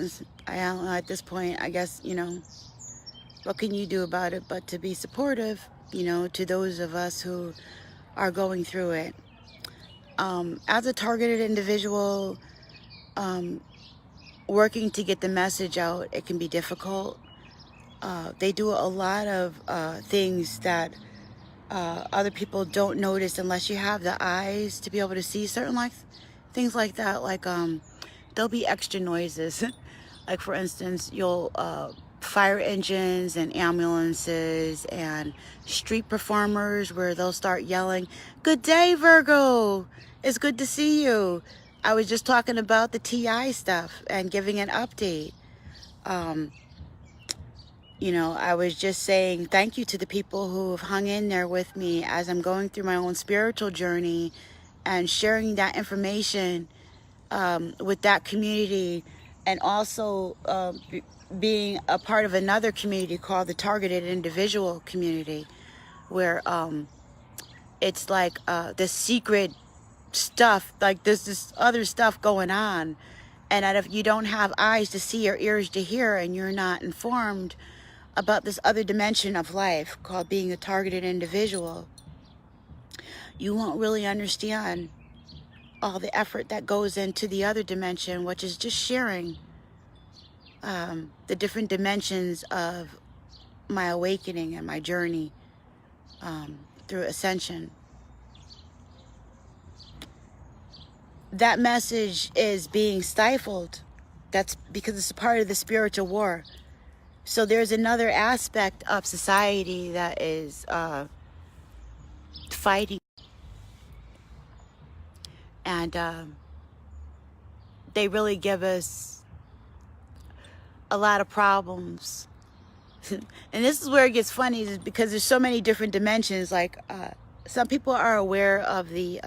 happens. I don't know, at this point, I guess, you know, what can you do about it but to be supportive, you know, to those of us who are going through it. As a targeted individual, working to get the message out, it can be difficult. They do a lot of things that other people don't notice unless you have the eyes to be able to see certain things like that. Like there'll be extra noises. Like for instance, you'll fire engines and ambulances and street performers where they'll start yelling, "Good day, Virgo. It's good to see you." I was just talking about the TI stuff and giving an update. You know, I was just saying thank you to the people who have hung in there with me as I'm going through my own spiritual journey and sharing that information with that community, and also being a part of another community called the Targeted Individual Community, where it's like the secret stuff, like there's this other stuff going on, and that if you don't have eyes to see or ears to hear and you're not informed about this other dimension of life called being a targeted individual, you won't really understand all the effort that goes into the other dimension, which is just sharing the different dimensions of my awakening and my journey through ascension. That message is being stifled. That's because it's a part of the spiritual war. So there's another aspect of society that is fighting, and they really give us a lot of problems. And this is where it gets funny, is because there's so many different dimensions. Like some people are aware of the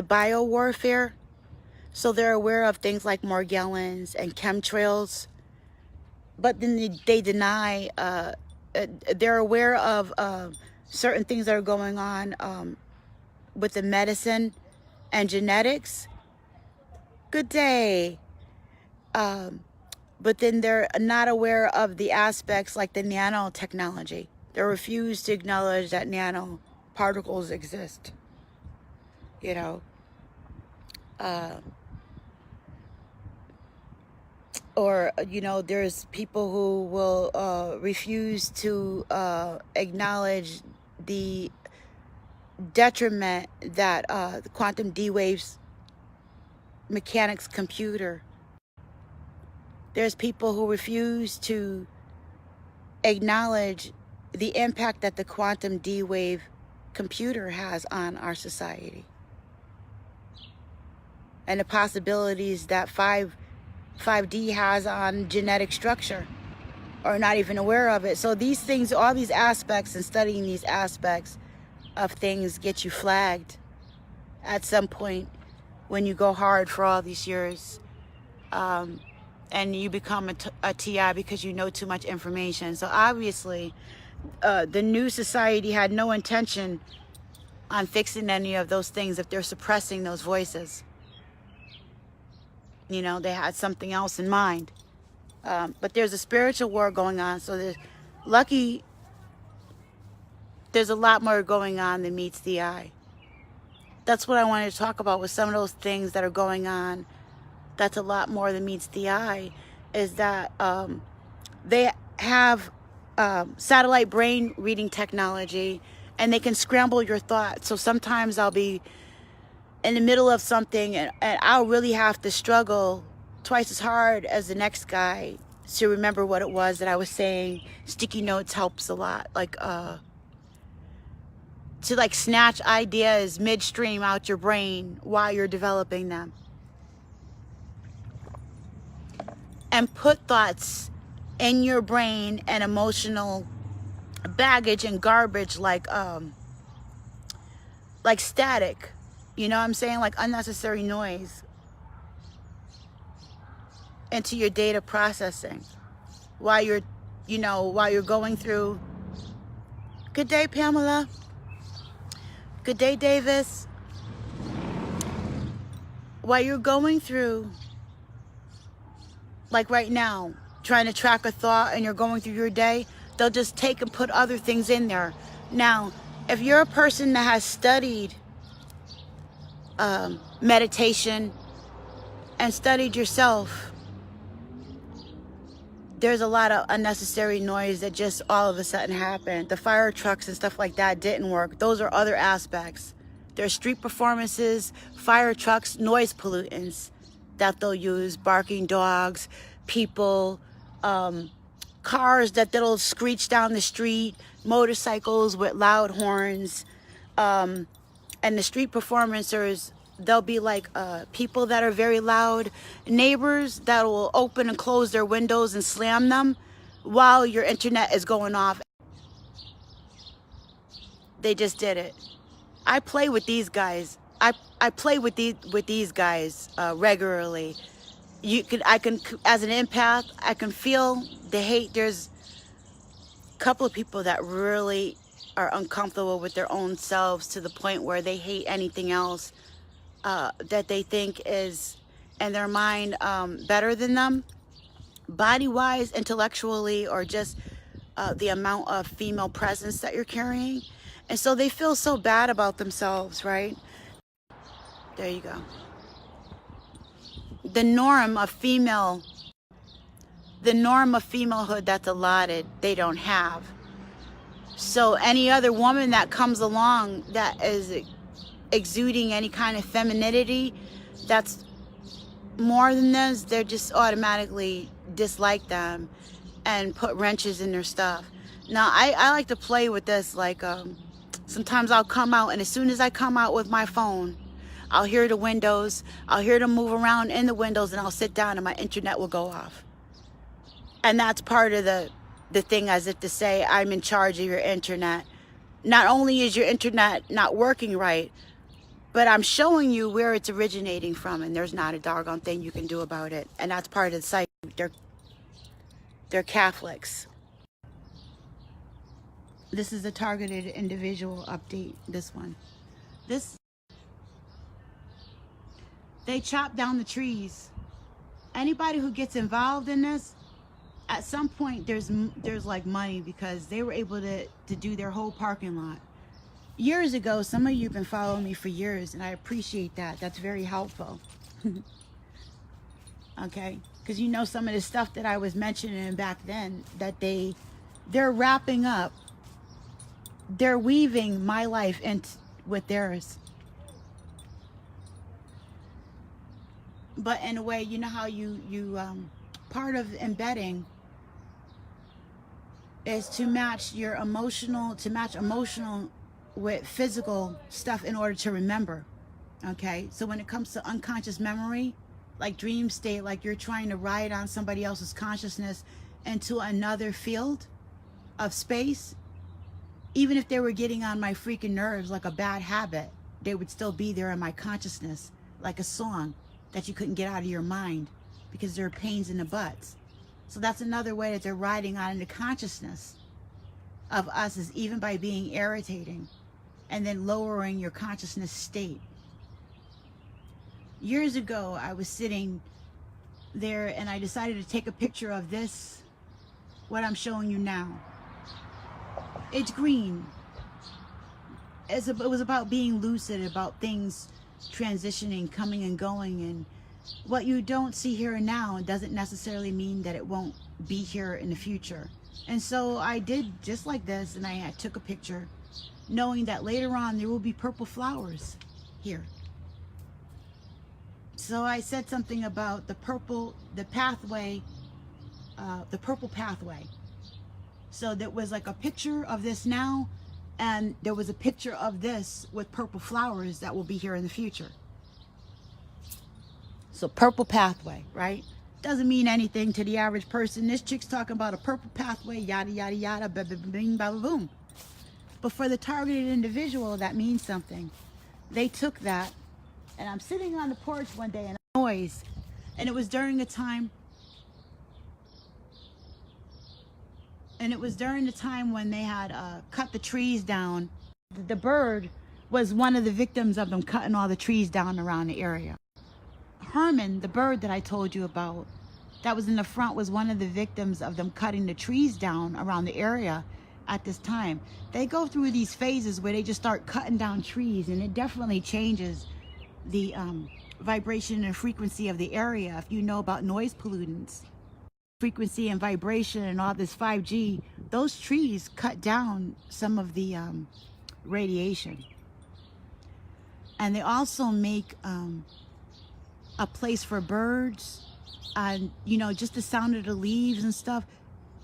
bio warfare, so they're aware of things like Morgellons and chemtrails. But then they deny, they're aware of certain things that are going on with the medicine and genetics. Good day. But then they're not aware of the aspects like the nanotechnology. They refuse to acknowledge that nanoparticles exist. You know. Or, you know, there's people who will refuse to acknowledge the detriment that the quantum D-Waves mechanics computer. There's people who refuse to acknowledge the impact that the quantum D-Wave computer has on our society. And the possibilities that 5D has on genetic structure, or not even aware of it. So these things, all these aspects, and studying these aspects of things get you flagged at some point when you go hard for all these years, and you become a TI because you know too much information. So obviously the new society had no intention on fixing any of those things if they're suppressing those voices. You know, they had something else in mind. But there's a spiritual war going on. So there's a lot more going on than meets the eye. That's what I wanted to talk about with some of those things that are going on. That's a lot more than meets the eye. Is that they have satellite brain reading technology, and they can scramble your thoughts. So sometimes I'll be in the middle of something, and I'll really have to struggle twice as hard as the next guy to remember what it was that I was saying. Sticky notes helps a lot, like to like snatch ideas midstream out your brain while you're developing them, and put thoughts in your brain and emotional baggage and garbage like static. You know what I'm saying? Like unnecessary noise into your data processing while you're, you know, while you're going through. Good day, Pamela. Good day, Davis. While you're going through like right now, trying to track a thought and you're going through your day, they'll just take and put other things in there. Now, if you're a person that has studied meditation and studied yourself, there's a lot of unnecessary noise that just all of a sudden happened. The fire trucks and stuff like that didn't work. Those are other aspects. There's street performances, fire trucks, noise pollutants that they'll use, barking dogs, people, cars that'll screech down the street, motorcycles with loud horns, and the street performers, they'll be like people that are very loud, neighbors that will open and close their windows and slam them while your internet is going off. They just did it. I play with these guys. I play with these guys regularly. I can, as an empath, I can feel the hate. There's a couple of people that really are uncomfortable with their own selves to the point where they hate anything else that they think is in their mind better than them, body-wise, intellectually, or just the amount of female presence that you're carrying. And so they feel so bad about themselves, right? There you go. The norm of femalehood that's allotted, they don't have. So any other woman that comes along that is exuding any kind of femininity that's more than this, they're just automatically dislike them and put wrenches in their stuff. Now, I like to play with this, like sometimes I'll come out, and as soon as I come out with my phone, I'll hear the windows, I'll hear them move around in the windows, and I'll sit down and my internet will go off. And that's part of the thing, as if to say, I'm in charge of your internet. Not only is your internet not working right, but I'm showing you where it's originating from, and there's not a doggone thing you can do about it. And that's part of the site. They're Catholics. This is a targeted individual update, this one. They chop down the trees. Anybody who gets involved in this, at some point there's like money, because they were able to do their whole parking lot. Years ago, some of you have been following me for years, and I appreciate that. That's very helpful. Okay? Because you know some of the stuff that I was mentioning back then, that they're wrapping up. They're weaving my life with theirs. But in a way, you know how you part of embedding is to match your emotional with physical stuff in order to remember. Okay, so when it comes to unconscious memory, like dream state, like you're trying to ride on somebody else's consciousness into another field of space, even if they were getting on my freaking nerves like a bad habit, they would still be there in my consciousness, like a song that you couldn't get out of your mind because there are pains in the butts. So that's another way that they're riding on the consciousness of us, is even by being irritating and then lowering your consciousness state. Years ago, I was sitting there and I decided to take a picture of this, what I'm showing you now. It's green. It was about being lucid, about things transitioning, coming and going, and what you don't see here and now doesn't necessarily mean that it won't be here in the future. And so I did just like this, and I took a picture knowing that later on there will be purple flowers here. So I said something about the purple pathway. So there was like a picture of this now, and there was a picture of this with purple flowers that will be here in the future. So purple pathway, right? Doesn't mean anything to the average person. This chick's talking about a purple pathway, yada, yada, yada, bing, ba, boom. But for the targeted individual, that means something. They took that, and I'm sitting on the porch one day and noise, and it was during a time, when they had cut the trees down. The bird was one of the victims of them cutting all the trees down around the area. Herman, the bird that I told you about, that was in the front was one of the victims of them cutting the trees down around the area at this time. They go through these phases where they just start cutting down trees, and it definitely changes the vibration and frequency of the area. If you know about noise pollutants, frequency and vibration and all this 5G, those trees cut down some of the radiation. And they also make a place for birds, and you know, just the sound of the leaves and stuff.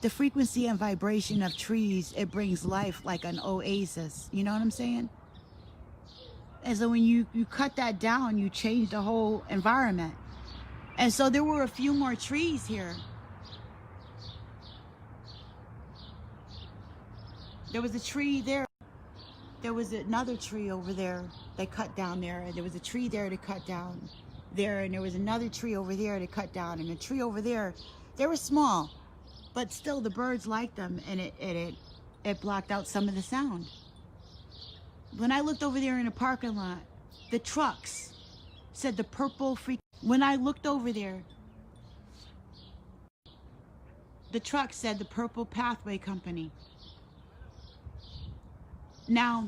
The frequency and vibration of trees, it brings life like an oasis. You know what I'm saying? And so when you cut that down, you change the whole environment. And so there were a few more trees here. There was a tree there. There was another tree over there they cut down there. And there was a tree there to cut down there. And there was another tree over there to cut down. And a tree over there, they were small, but still the birds liked them, and it blocked out some of the sound. When I looked over there in the parking lot, the trucks said the purple freak. When I looked over there, the truck said the Purple Pathway Company. Now,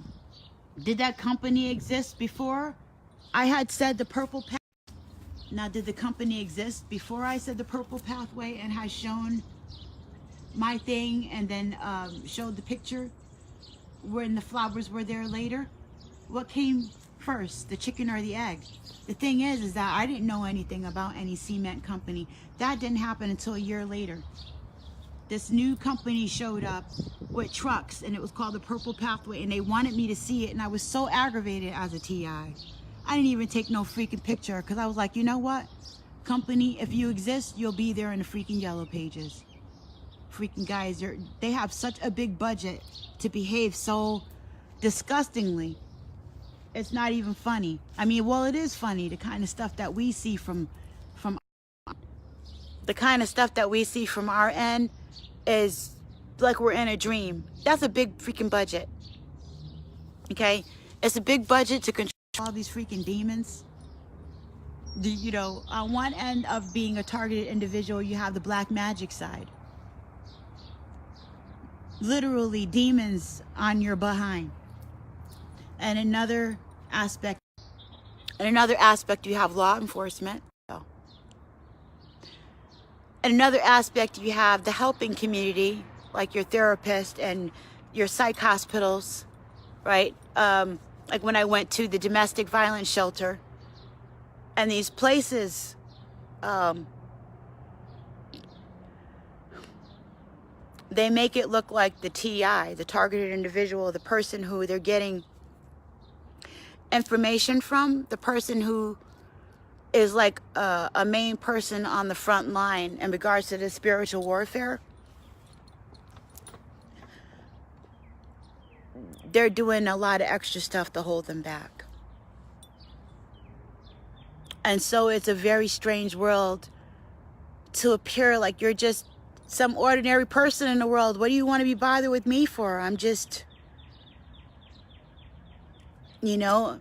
did that company exist before I had said the Purple Pathway? Now, did the company exist before I said the Purple Pathway and has shown my thing and then showed the picture when the flowers were there later? What came first, the chicken or the egg? The thing is that I didn't know anything about any cement company. That didn't happen until a year later. This new company showed up with trucks, and it was called the Purple Pathway, and they wanted me to see it, and I was so aggravated as a TI. I didn't even take no freaking picture, because I was like, you know what? Company, if you exist, you'll be there in the freaking yellow pages. Freaking guys, they have such a big budget to behave so disgustingly. It's not even funny. I mean, well, it is funny, the kind of stuff that we see from the kind of stuff that we see from our end is like we're in a dream. That's a big freaking budget. Okay? It's a big budget to control all these freaking demons. You know, on one end of being a targeted individual, you have the black magic side. Literally demons on your behind. And another aspect, you have law enforcement. And another aspect, you have the helping community, like your therapist and your psych hospitals, right? Like when I went to the domestic violence shelter, and these places, they make it look like the TI, the targeted individual, the person who they're getting information from, the person who is like a main person on the front line in regards to the spiritual warfare. They're doing a lot of extra stuff to hold them back. And so it's a very strange world to appear like you're just some ordinary person in the world. What do you want to be bothered with me for? I'm just, you know,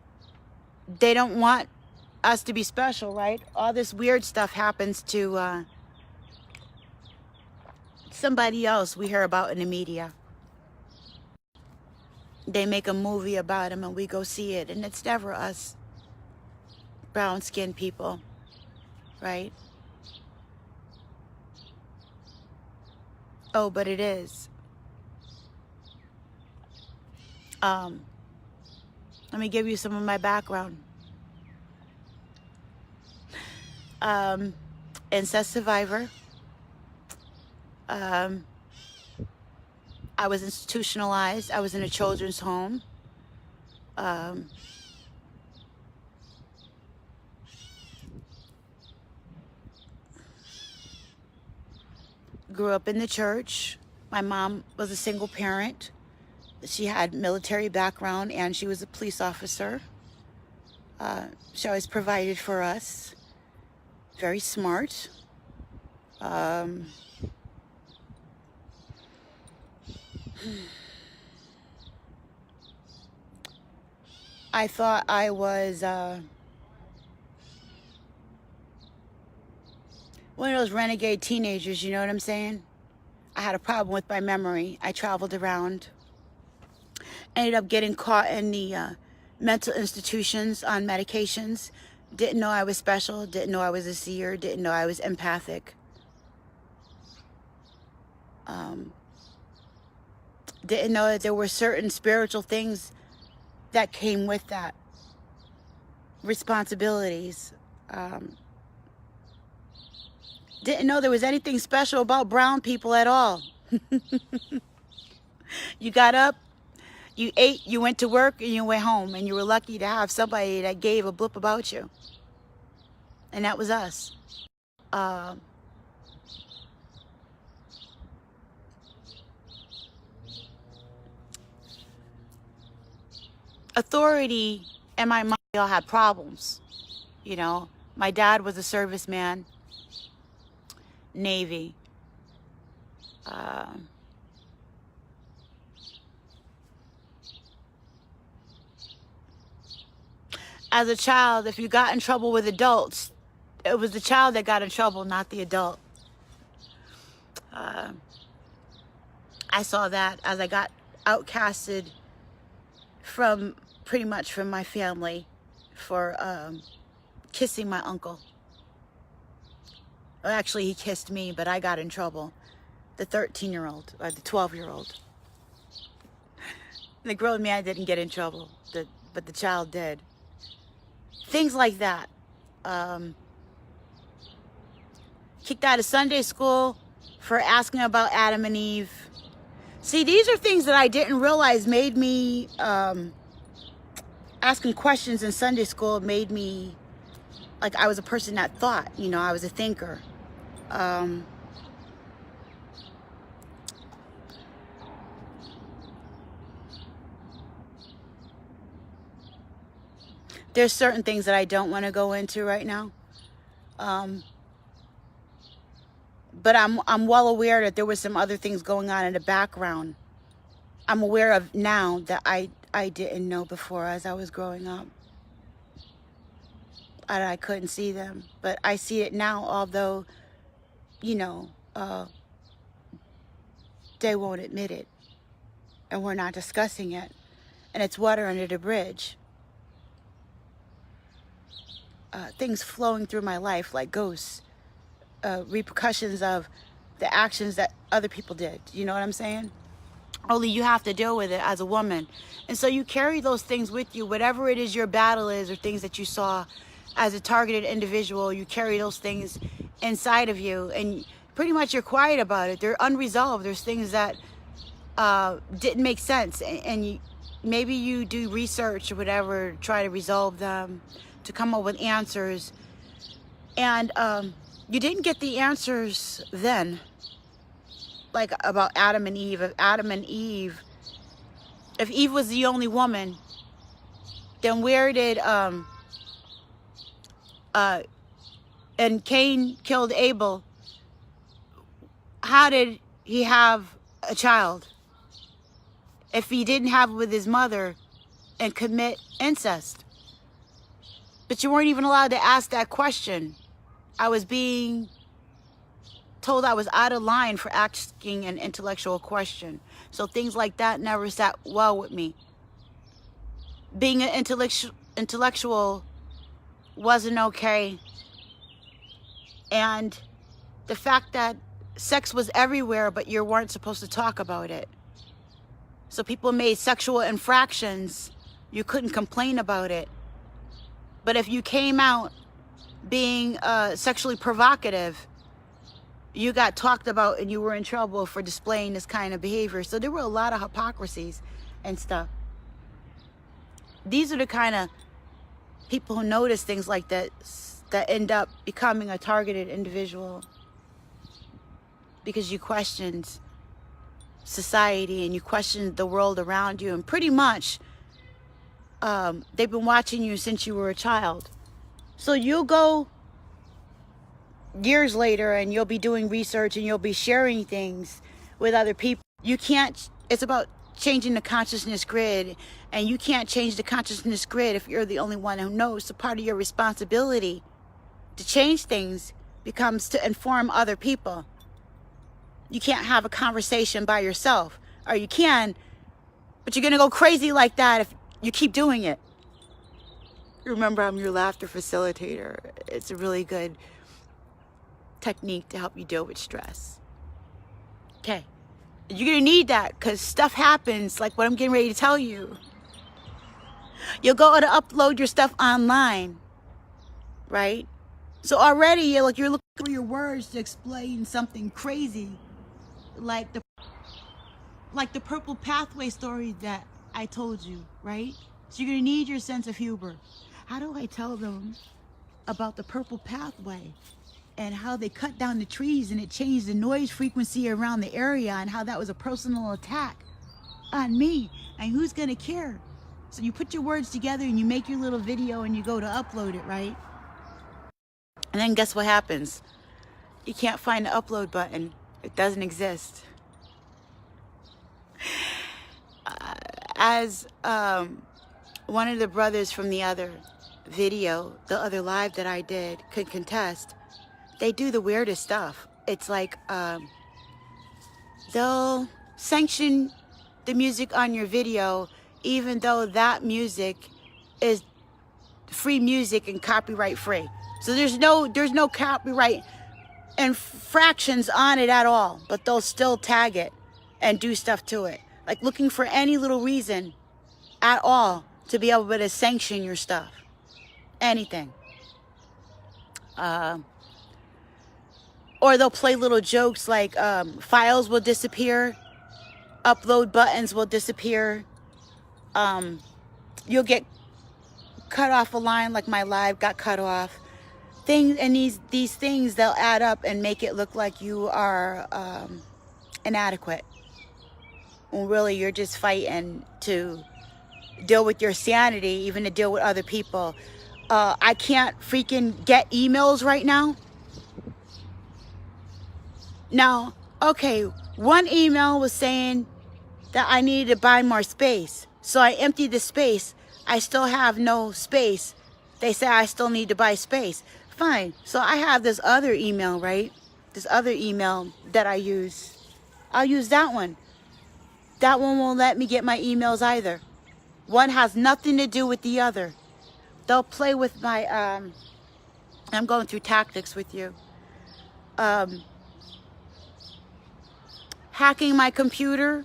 they don't want us to be special, right? All this weird stuff happens to somebody else we hear about in the media. They make a movie about them and we go see it, and it's never us brown-skinned people, right? Oh, but it is. Let me give you some of my background. Incest survivor. I was institutionalized. I was in a children's home. Grew up in the church. My mom was a single parent. She had military background and she was a police officer. She always provided for us. Very smart. I thought I was one of those renegade teenagers, you know what I'm saying? I had a problem with my memory. I traveled around, ended up getting caught in the mental institutions on medications. Didn't know I was special, didn't know I was a seer, didn't know I was empathic. Didn't know that there were certain spiritual things that came with that. Responsibilities. Didn't know there was anything special about brown people at all. You got up, you ate, you went to work, and you went home, and you were lucky to have somebody that gave a blip about you. And that was us. Authority and my mom all had problems. You know, my dad was a serviceman, Navy. As a child, if you got in trouble with adults, it was the child that got in trouble, not the adult. I saw that as I got outcasted from pretty much from my family for kissing my uncle. Well, actually, he kissed me, but I got in trouble. The 13-year-old, or the 12-year-old. The grown man didn't get in trouble, but the child did. Things like that. Kicked out of Sunday school for asking about Adam and Eve. See, these are things that I didn't realize made me, asking questions in Sunday school made me, like I was a person that thought, you know, I was a thinker. There's certain things that I don't want to go into right now. But I'm well aware that there was some other things going on in the background. I'm aware of now that I didn't know before as I was growing up. And I couldn't see them. But I see it now, although, you know, they won't admit it. And we're not discussing it. And it's water under the bridge. Things flowing through my life like ghosts. Repercussions of the actions that other people did. You know what I'm saying? Only you have to deal with it as a woman. And so you carry those things with you. Whatever it is your battle is, or things that you saw as a targeted individual, you carry those things inside of you. And pretty much you're quiet about it. They're unresolved. There's things that didn't make sense. And maybe you do research or whatever, try to resolve them, to come up with answers. And you didn't get the answers then, like about Adam and Eve. If Eve was the only woman, then where did and Cain killed Abel, how did he have a child if he didn't have it with his mother and commit incest? But you weren't even allowed to ask that question. I was being told I was out of line for asking an intellectual question. So things like that never sat well with me. Being an intellectual wasn't okay. And the fact that sex was everywhere, but you weren't supposed to talk about it. So people made sexual infractions. You couldn't complain about it. But if you came out being sexually provocative, you got talked about and you were in trouble for displaying this kind of behavior. So there were a lot of hypocrisies and stuff. These are the kind of people who notice things like that end up becoming a targeted individual because you questioned society and you questioned the world around you, and pretty much they've been watching you since you were a child. So you'll go years later and you'll be doing research and you'll be sharing things with other people. You can't, it's about changing the consciousness grid, and you can't change the consciousness grid if you're the only one who knows. So part of your responsibility to change things becomes to inform other people. You can't have a conversation by yourself. Or you can, but you're going to go crazy like that if you keep doing it. Remember, I'm your laughter facilitator. It's a really good technique to help you deal with stress. Okay. You're going to need that because stuff happens like what I'm getting ready to tell you. You'll go to upload your stuff online, right? So already you're looking for your words to explain something crazy, like the purple pathway story that I told you, right? So you're going to need your sense of humor. How do I tell them about the purple pathway and how they cut down the trees and it changed the noise frequency around the area and how that was a personal attack on me and who's going to care? So you put your words together and you make your little video and you go to upload it, right? And then guess what happens? You can't find the upload button. It doesn't exist. As one of the brothers from the other video, the other live that I did, could contest, they do the weirdest stuff. It's like they'll sanction the music on your video even though that music is free music and copyright free. So there's no copyright infractions on it at all, but they'll still tag it and do stuff to it. Like looking for any little reason at all to be able to sanction your stuff. Anything. Or they'll play little jokes like files will disappear, upload buttons will disappear. You'll get cut off a line like my live got cut off. These things, they'll add up and make it look like you are inadequate. When really you're just fighting to deal with your sanity, even to deal with other people. I can't freaking get emails right now. Now, okay, one email was saying that I needed to buy more space. So I emptied the space. I still have no space. They say I still need to buy space. Fine. So I have this other email, right? This other email that I use. I'll use that one. That one won't let me get my emails either. One has nothing to do with the other. They'll play with my, I'm going through tactics with you. Hacking my computer.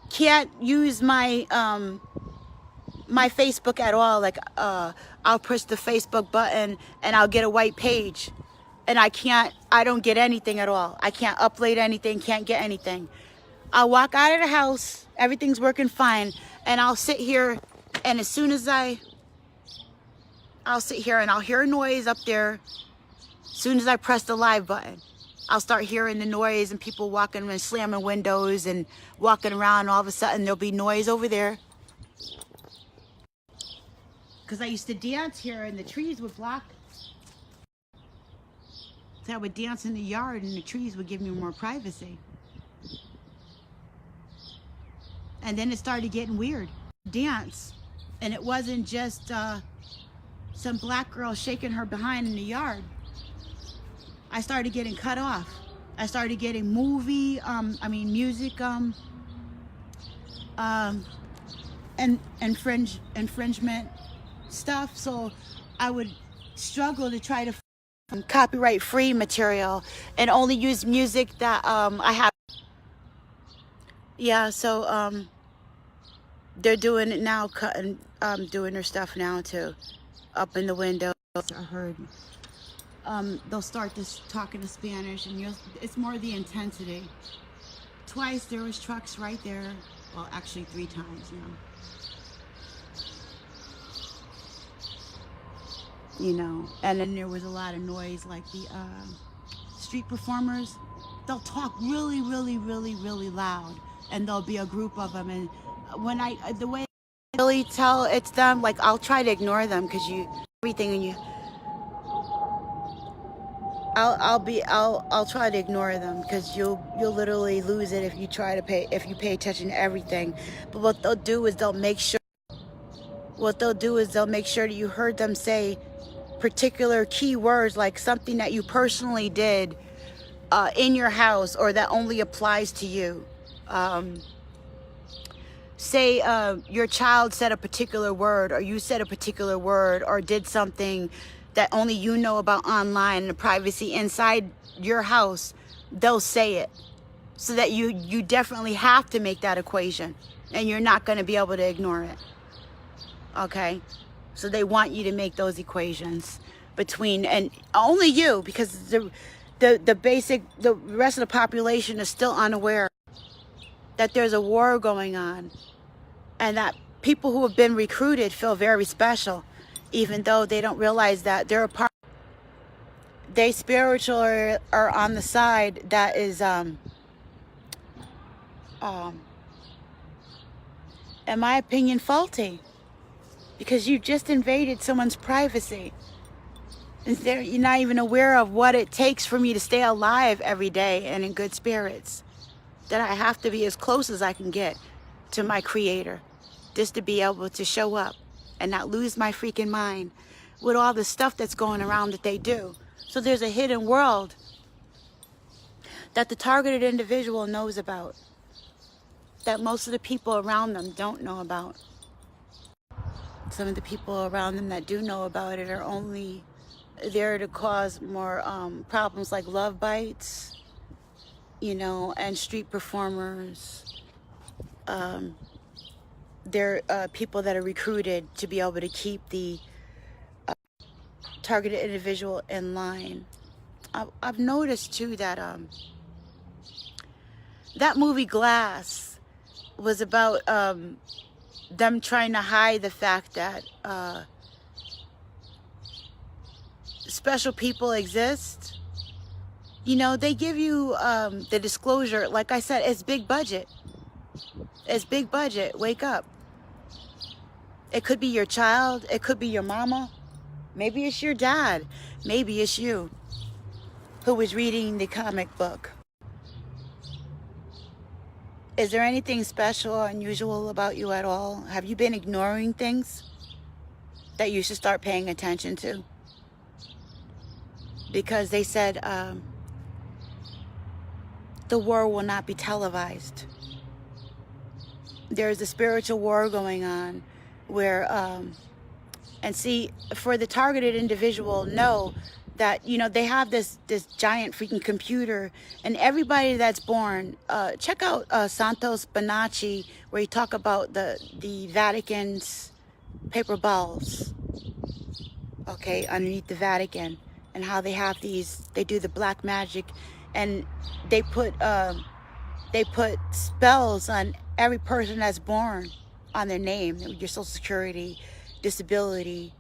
Can't use my my Facebook at all. Like I'll push the Facebook button and I'll get a white page, and I don't get anything at all. I can't upload anything, can't get anything. I'll walk out of the house, everything's working fine, and I'll sit here, and as soon as I'll sit here and I'll hear a noise up there. As soon as I press the live button, I'll start hearing the noise and people walking and slamming windows and walking around, and all of a sudden there'll be noise over there. Because I used to dance here and the trees would block. So I would dance in the yard and the trees would give me more privacy. And then it started getting weird. Dance. And it wasn't just some black girl shaking her behind in the yard. I started getting cut off. I started getting music, infringement stuff. So I would struggle to try to find copyright-free material and only use music that I have. Yeah, so they're doing it now, doing their stuff now too, up in the window. I heard. They'll start this talking in Spanish, and it's more the intensity. Twice there was trucks right there. Well, actually 3 times now. You know, and then there was a lot of noise, like the street performers. They'll talk really, really, really, really loud, and there'll be a group of them. And when the way I really tell it's them, like I'll try to ignore them because everything and you. I'll try to ignore them because you'll literally lose it if you pay attention to everything. But what they'll do is they'll make sure what they'll do is they'll make sure that you heard them say particular key words, like something that you personally did in your house or that only applies to you. Say your child said a particular word, or you said a particular word, or did something that only you know about online, and the privacy inside your house, they'll say it. So that you definitely have to make that equation, and you're not going to be able to ignore it. Okay? So they want you to make those equations between, and only you, because the rest of the population is still unaware that there's a war going on, and that people who have been recruited feel very special, even though they don't realize that they're a part. They spiritual are on the side that is in my opinion, faulty, because you just invaded someone's privacy. And you're not even aware of what it takes for me to stay alive every day and in good spirits. That I have to be as close as I can get to my Creator, just to be able to show up and not lose my freaking mind with all the stuff that's going around that they do. So there's a hidden world that the targeted individual knows about, that most of the people around them don't know about. Some of the people around them that do know about it are only there to cause more problems, like love bites, you know, and street performers. They're people that are recruited to be able to keep the targeted individual in line. I've noticed too that that movie Glass was about them trying to hide the fact that special people exist. You know, they give you the disclosure. Like I said, it's big budget. It's big budget. Wake up. It could be your child. It could be your mama. Maybe it's your dad. Maybe it's you who was reading the comic book. Is there anything special or unusual about you at all? Have you been ignoring things that you should start paying attention to? Because they said the war will not be televised. There's a spiritual war going on where, and see, for the targeted individual, know that, you know, they have this giant freaking computer, and everybody that's born, check out Santos Bonacci, where he talk about the Vatican's paper balls, okay, underneath the Vatican, and how they have these, they do the black magic, and they put spells on every person that's born on their name, your social security, disability,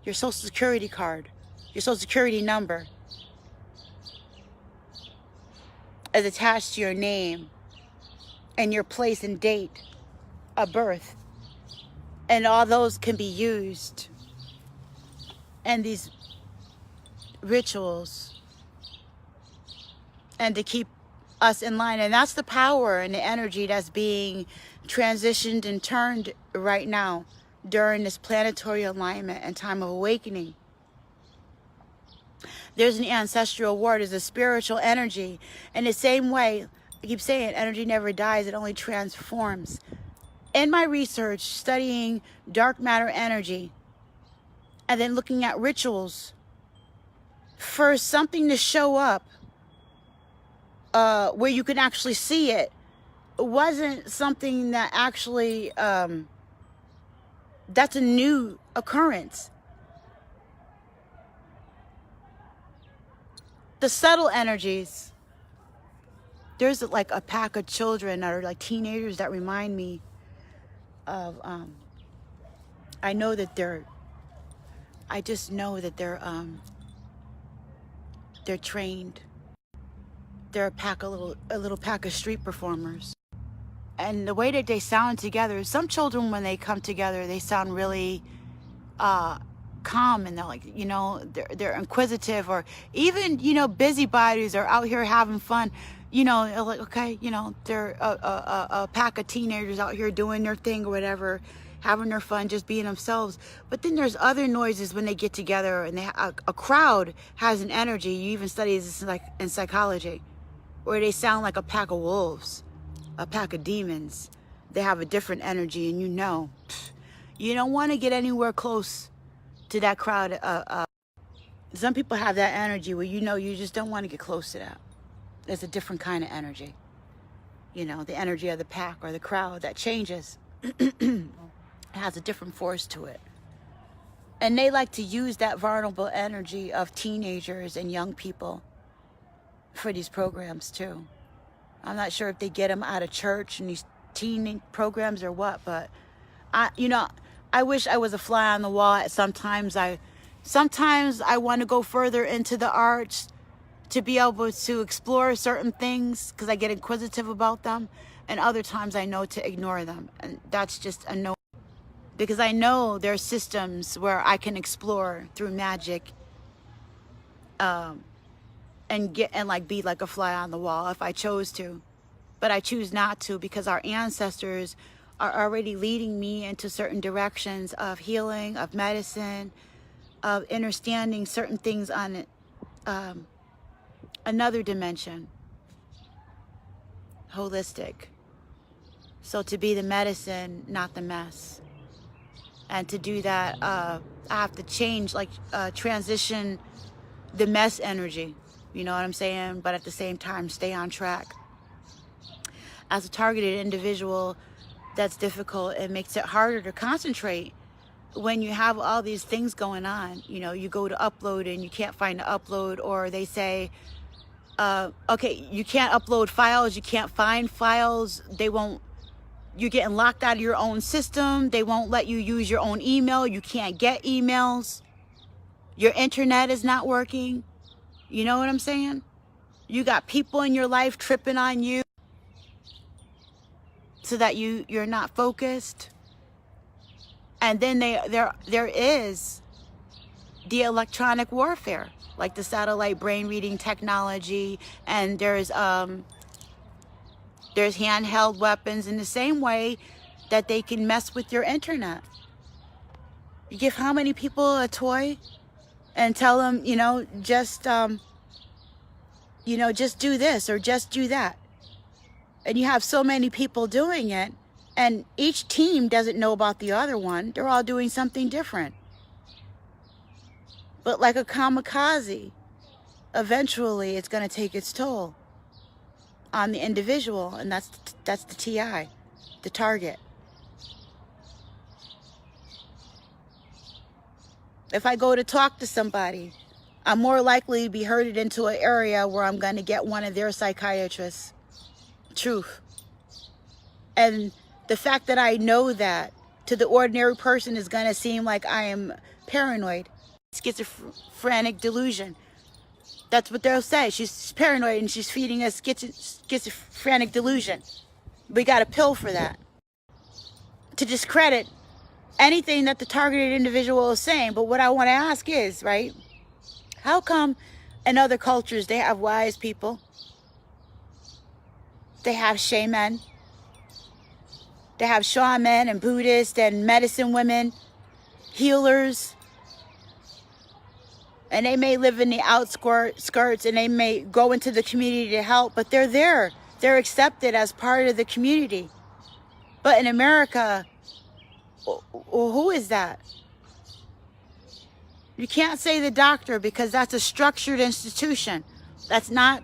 your social security card, your social security number is attached to your name and your place and date of birth. And all those can be used in these rituals and to keep us in line. And that's the power and the energy that's being transitioned and turned right now during this planetary alignment and time of awakening. There's an ancestral war. There's a spiritual energy. In the same way, I keep saying, energy never dies. It only transforms. In my research, studying dark matter energy, and then looking at rituals, for something to show up where you can actually see it, wasn't something that actually, that's a new occurrence. The subtle energies, there's like a pack of children that are like teenagers that remind me of, I know that I just know that they're trained. They're a little pack of street performers. And the way that they sound together, some children, when they come together, they sound really calm, and they're like, you know, they're inquisitive, or even, you know, busybodies are out here having fun. You know, like, okay, you know, they're a pack of teenagers out here doing their thing or whatever. having their fun, just being themselves. But then there's other noises when they get together, and a crowd has an energy. You even study this like in psychology, where they sound like a pack of wolves, a pack of demons. They have a different energy, and you don't want to get anywhere close to that crowd. Some people have that energy where you just don't want to get close to that. There's a different kind of energy. The energy of the pack or the crowd that changes. It has a different force to it. And they like to use that vulnerable energy of teenagers and young people for these programs too. I'm not sure if they get them out of church and these teen programs or what, but I wish I was a fly on the wall. Sometimes I want to go further into the arts to be able to explore certain things because I get inquisitive about them, and other times I know to ignore them, and that's just a no, because I know there are systems where I can explore through magic, and be like a fly on the wall if I chose to, but I choose not to because our ancestors are already leading me into certain directions of healing, of medicine, of understanding certain things on another dimension, holistic. So to be the medicine, not the mess. And to do that, I have to change, transition the mess energy. You know what I'm saying? But at the same time, stay on track. As a targeted individual, that's difficult. It makes it harder to concentrate when you have all these things going on. You go to upload and you can't find the upload, or they say, okay, you can't upload files, you can't find files, you're getting locked out of your own system, they won't let you use your own email, you can't get emails, your internet is not working. You know what I'm saying? You got people in your life tripping on you so that you're not focused. And then there is the electronic warfare, like the satellite brain reading technology, and there's handheld weapons in the same way that they can mess with your internet. You give how many people a toy and tell them, just do this or just do that. And you have so many people doing it, and each team doesn't know about the other one. They're all doing something different. But like a kamikaze, eventually it's going to take its toll on the individual, and that's the TI, the target. If I go to talk to somebody, I'm more likely to be herded into an area where I'm going to get one of their psychiatrists. Truth. And the fact that I know that to the ordinary person is going to seem like I am paranoid. Schizophrenic delusion. That's what they'll say. She's paranoid and she's feeding us schizophrenic delusion. We got a pill for that. To discredit anything that the targeted individual is saying. But what I want to ask is, right, how come in other cultures they have wise people? They have shaman. They have shaman and Buddhist and medicine women, healers. And they may live in the outskirts and they may go into the community to help, but they're there. They're accepted as part of the community. But in America, who is that? You can't say the doctor because that's a structured institution. It's not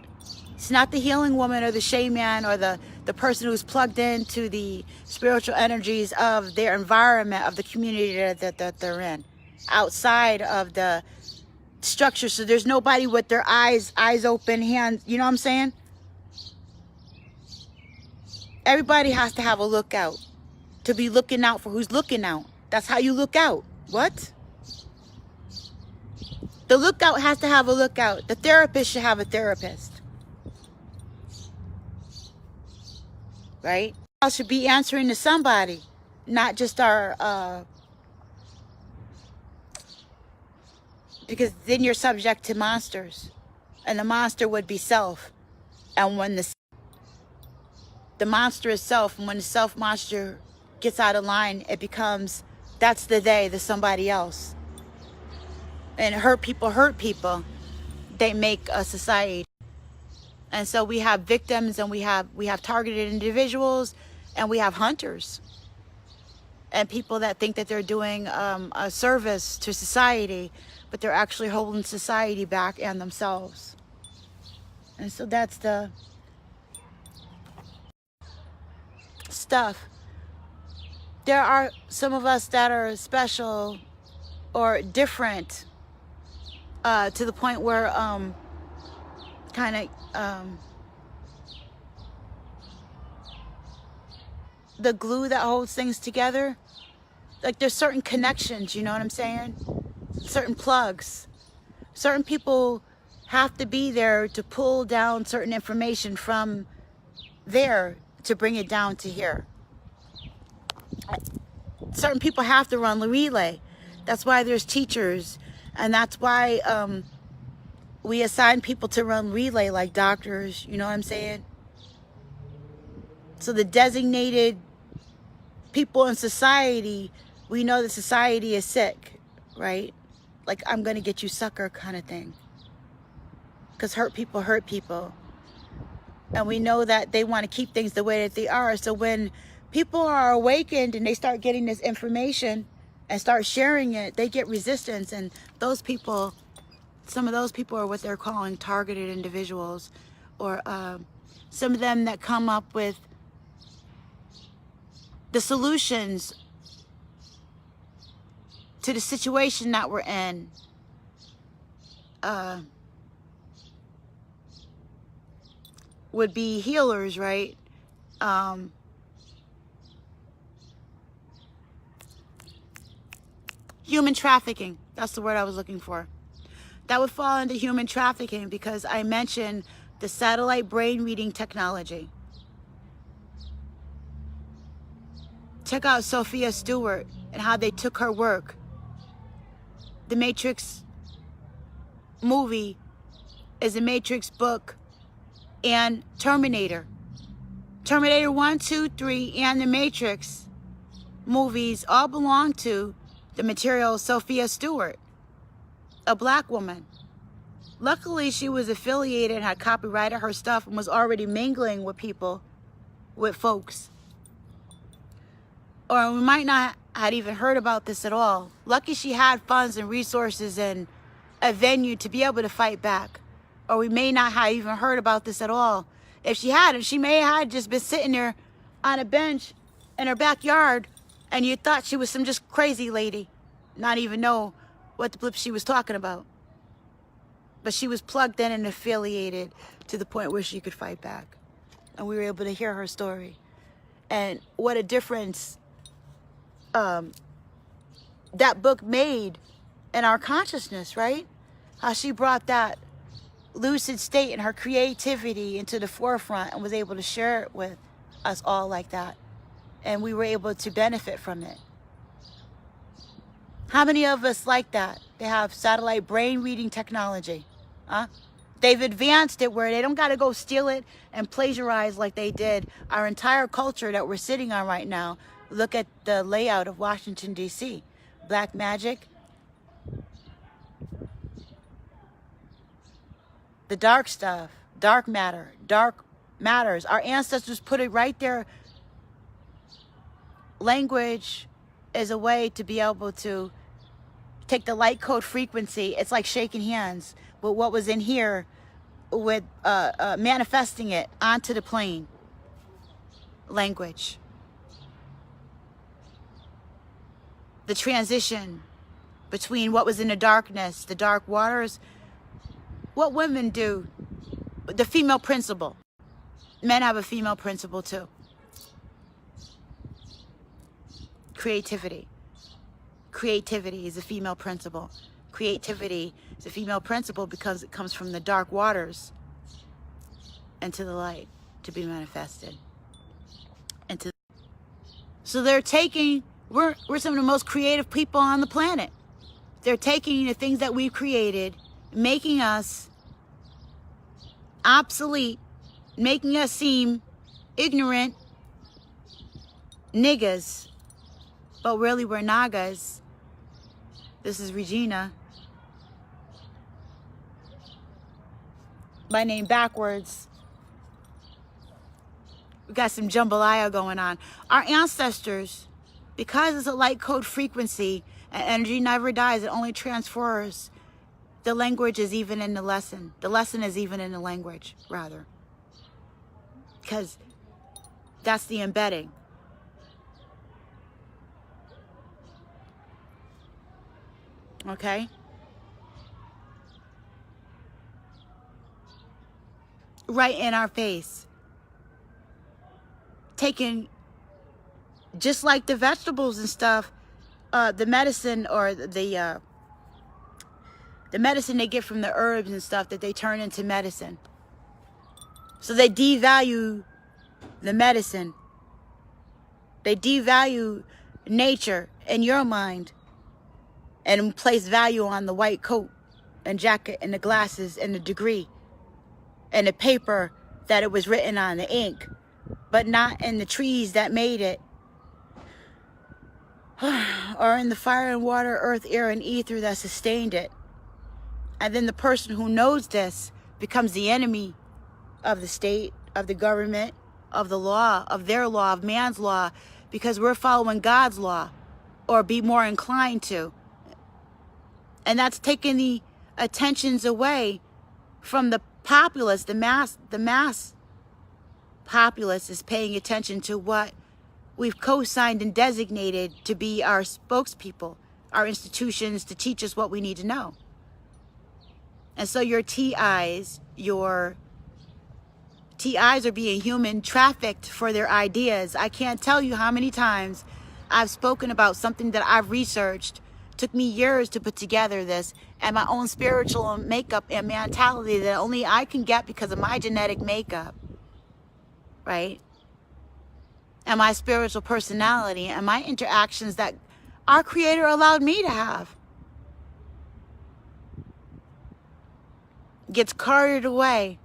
the healing woman or the shaman or the person who's plugged into the spiritual energies of their environment, of the community that they're in, outside of the structure. So there's nobody with their eyes open, hands, you know what I'm saying? Everybody has to have a lookout, to be looking out for who's looking out. That's how you look out. What? The lookout has to have a lookout. The therapist should have a therapist. Right? I should be answering to somebody, not just our, because then you're subject to monsters, and the monster would be self. And when the monster is self, and when the self monster gets out of line, it becomes, that's the they, the somebody else. And hurt people, they make a society. And so we have victims, and we have targeted individuals, and we have hunters, and people that think that they're doing a service to society, but they're actually holding society back and themselves. And so that's the stuff. There are some of us that are special or different, to the point where the glue that holds things together, like there's certain connections, you know what I'm saying? Certain plugs. Certain people have to be there to pull down certain information from there to bring it down to here. Certain people have to run the relay. That's why there's teachers, and that's why we assign people to run relay, like doctors, you know what I'm saying? So the designated people in society, we know that society is sick, right? Like, I'm gonna get you sucker kind of thing. Because hurt people. And we know that they want to keep things the way that they are. So when people are awakened and they start getting this information and start sharing it, they get resistance. And those people, some of those people are what they're calling targeted individuals, or some of them that come up with the solutions to the situation that we're in. Would be healers, right? Human trafficking, that's the word I was looking for. That would fall into human trafficking, because I mentioned the satellite brain reading technology. Check out Sophia Stewart and how they took her work. The Matrix movie is a Matrix book, and Terminator 1, 2, 3, and the Matrix movies all belong to the material Sophia Stewart, a black woman. Luckily, she was affiliated and had copyrighted her stuff and was already mingling with people, with folks. Or we might not had even heard about this at all. Lucky she had funds and resources and a venue to be able to fight back. Or we may not have even heard about this at all. If she hadn't, she may have just been sitting there on a bench in her backyard, and you thought she was some just crazy lady, not even know what the blip she was talking about. But she was plugged in and affiliated to the point where she could fight back. And we were able to hear her story. And what a difference that book made in our consciousness, right? How she brought that lucid state and her creativity into the forefront and was able to share it with us all like that. And we were able to benefit from it. How many of us like that? They have satellite brain reading technology. They've advanced it where they don't got to go steal it and plagiarize like they did our entire culture that we're sitting on right now. Look at the layout of Washington, D.C. Black magic. The dark stuff, dark matter, dark matters. Our ancestors put it right there. Language is a way to be able to take the light code frequency. It's like shaking hands with what was in here, with manifesting it onto the plane. Language. The transition between what was in the darkness, the dark waters. What women do, the female principle. Men have a female principle too. Creativity. Creativity is a female principle. Creativity is a female principle because it comes from the dark waters into the light to be manifested. So they're taking, we're some of the most creative people on the planet. They're taking the things that we've created, making us obsolete, making us seem ignorant, niggas, but really we're nagas. This is Regina. My name backwards. We got some jambalaya going on. Our ancestors, because it's a light code frequency, and energy never dies, it only transfers. The language is even in the lesson. The lesson is even in the language, rather. Because that's the embedding. Okay? Right in our face. Taking, just like the vegetables and stuff, the medicine or the medicine they get from the herbs and stuff that they turn into medicine. So they devalue the medicine. They devalue nature in your mind and place value on the white coat and jacket and the glasses and the degree and the paper that it was written on, the ink, but not in the trees that made it, or in the fire and water, earth, air, and ether that sustained it. And then the person who knows this becomes the enemy of the state, of the government, of the law, of their law, of man's law, because we're following God's law, or be more inclined to. And that's taking the attentions away from the populace. The mass populace is paying attention to what we've co-signed and designated to be our spokespeople, our institutions, to teach us what we need to know. And so your TIs are being human trafficked for their ideas. I can't tell you how many times I've spoken about something that I've researched. Took me years to put together this, and my own spiritual makeup and mentality that only I can get because of my genetic makeup, right? And my spiritual personality and my interactions that our Creator allowed me to have. Gets carted away.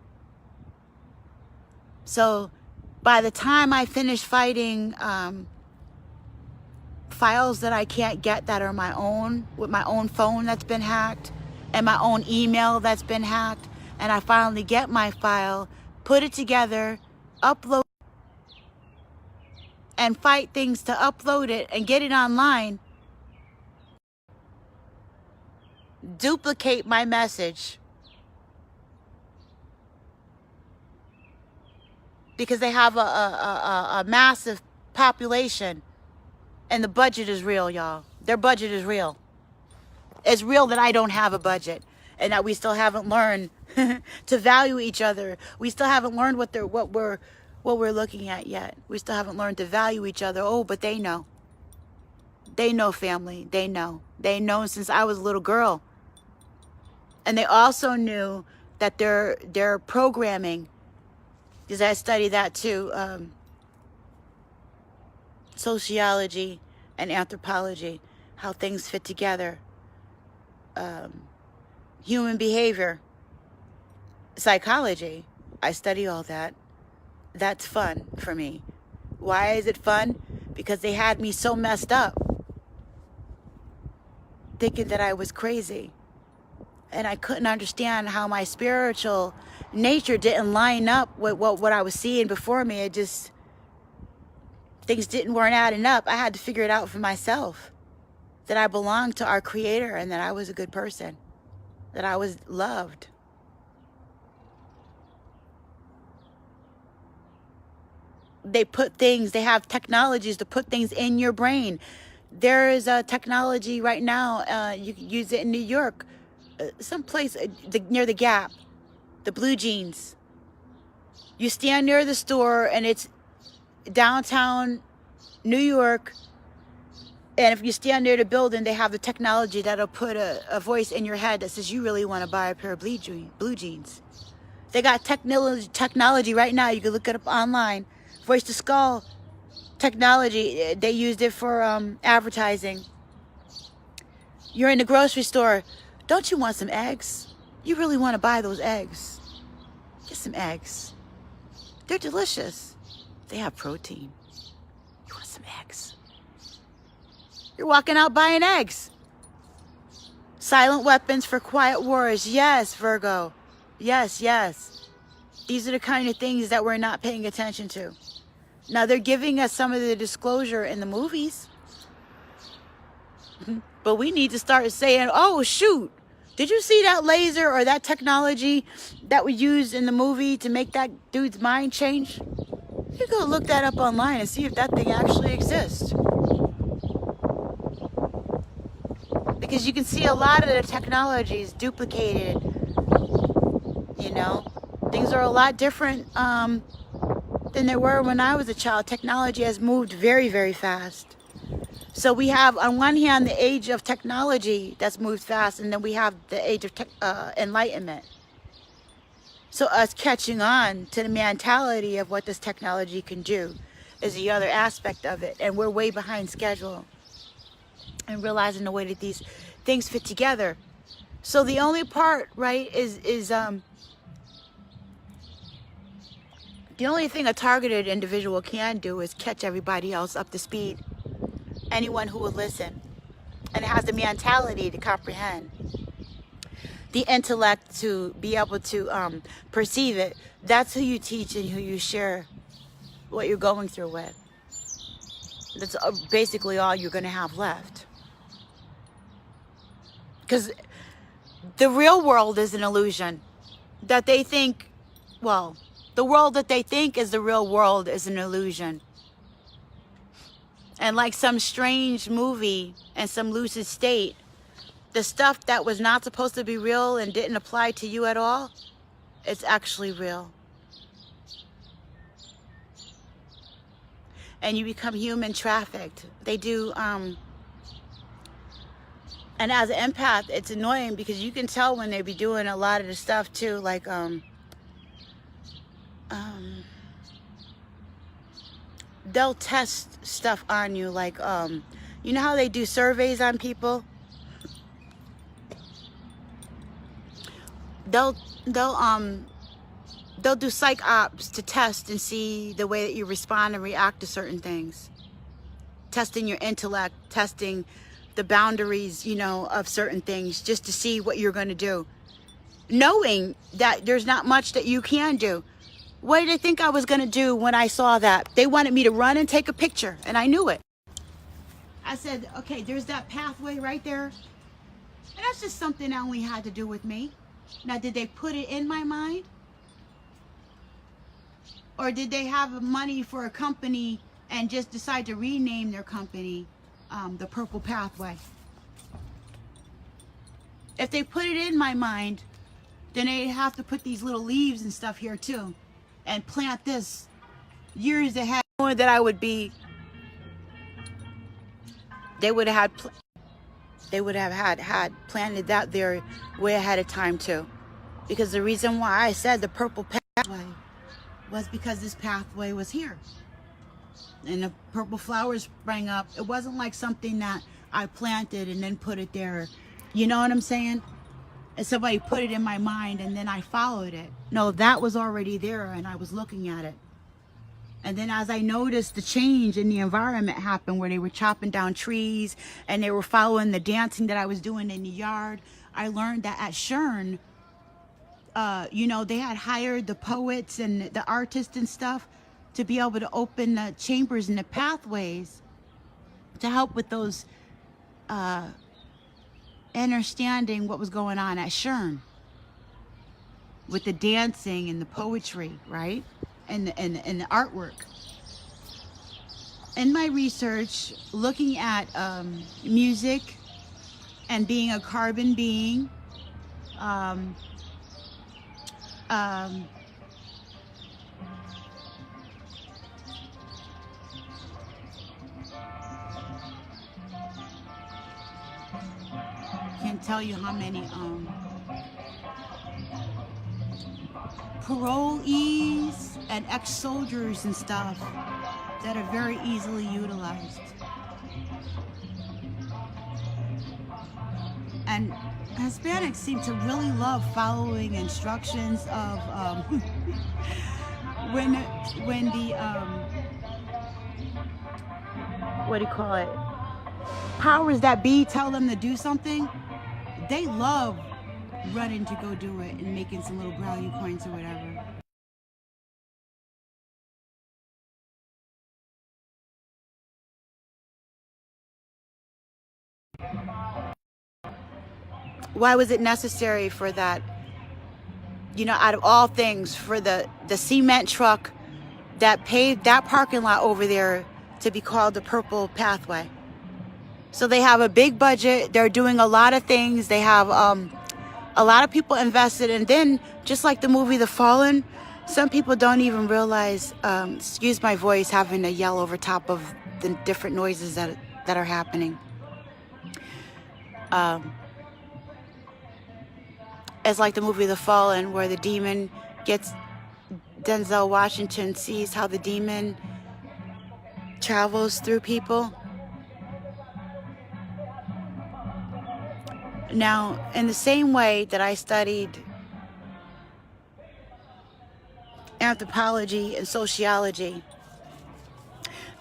So by the time I finish fighting files that I can't get that are my own, with my own phone that's been hacked and my own email that's been hacked, and I finally get my file, put it together, upload, and fight things to upload it and get it online, duplicate my message, because they have a massive population. And the budget is real, y'all. Their budget is real. It's real that I don't have a budget, and that we still haven't learned to value each other. We still haven't learned what we're looking at yet. We still haven't learned to value each other. Oh, but they know. They know, family. They know. They know since I was a little girl. And they also knew that their programming, because I study that too. Sociology and anthropology, how things fit together, human behavior, psychology. I study all that. That's fun for me. Why is it fun? Because they had me so messed up, thinking that I was crazy, and I couldn't understand how my spiritual nature didn't line up with what I was seeing before me. It just, things weren't adding up. I had to figure it out for myself, that I belonged to our Creator and that I was a good person, that I was loved. They have technologies to put things in your brain. There is a technology right now, you can use it in New York, someplace near the Gap, the Blue Jeans. You stand near the store and it's downtown New York, and if you stand near the building, they have the technology that'll put a voice in your head that says you really want to buy a pair of blue jeans. They got technology right now. You can look it up online. Voice to skull technology. They used it for advertising. You're in the grocery store. Don't you want some eggs? You really want to buy those eggs? Get some eggs. They're delicious. They have protein. You want some eggs. You're walking out buying eggs. Silent weapons for quiet wars. Yes, Virgo. Yes, yes. These are the kind of things that we're not paying attention to. Now, they're giving us some of the disclosure in the movies. But we need to start saying, oh, shoot. Did you see that laser or that technology that we used in the movie to make that dude's mind change? You go look that up online and see if that thing actually exists. Because you can see a lot of the technology is duplicated. You know, things are a lot different than they were when I was a child. Technology has moved very, very fast. So we have, on one hand, the age of technology that's moved fast, and then we have the age of enlightenment. So us catching on to the mentality of what this technology can do is the other aspect of it. And we're way behind schedule and realizing the way that these things fit together. So the only part, right, is the only thing a targeted individual can do is catch everybody else up to speed. Anyone who will listen and has the mentality to comprehend, the intellect to be able to perceive it. That's who you teach and who you share what you're going through with. That's basically all you're going to have left. Because the real world is an illusion that they think, well, the world that they think is the real world is an illusion. And like some strange movie and some lucid state, the stuff that was not supposed to be real and didn't apply to you at all, it's actually real. And you become human trafficked. They do, and as an empath, it's annoying because you can tell when they be doing a lot of the stuff too, like, they'll test stuff on you, like, you know how they do surveys on people? They'll do psych ops to test and see the way that you respond and react to certain things. Testing your intellect, testing the boundaries, you know, of certain things, just to see what you're going to do. Knowing that there's not much that you can do. What did they think I was going to do when I saw that? They wanted me to run and take a picture, and I knew it. I said, okay, there's that pathway right there. And that's just something that only had to do with me. Now, did they put it in my mind? Or did they have money for a company and just decide to rename their company the Purple Pathway? If they put it in my mind, then they have to put these little leaves and stuff here too. And plant this years ahead, knowing that I would be, they would have had planted that there way ahead of time too. Because the reason why I said the purple pathway was because this pathway was here. And the purple flowers sprang up. It wasn't like something that I planted and then put it there. You know what I'm saying? And somebody put it in my mind and then I followed it. No, that was already there and I was looking at it. And then as I noticed the change in the environment happen, where they were chopping down trees and they were following the dancing that I was doing in the yard, I learned that at Siren, you know, they had hired the poets and the artists and stuff to be able to open the chambers and the pathways to help with those understanding what was going on at Siren with the dancing and the poetry, right? And the artwork. In my research, looking at music and being a carbon being, can't tell you how many parolees and ex-soldiers and stuff that are very easily utilized. And Hispanics seem to really love following instructions of what do you call it, powers that be tell them to do something, they love running to go do it and making some little value coins or whatever. Why was it necessary for that, you know, out of all things, for the cement truck that paved that parking lot over there to be called the Purple Pathway? So they have a big budget. They're doing a lot of things. They have a lot of people invested. And then, just like the movie The Fallen, some people don't even realize, excuse my voice, having to yell over top of the different noises that are happening. It's like the movie The Fallen, where the demon gets, Denzel Washington sees how the demon travels through people. Now, in the same way that I studied anthropology and sociology,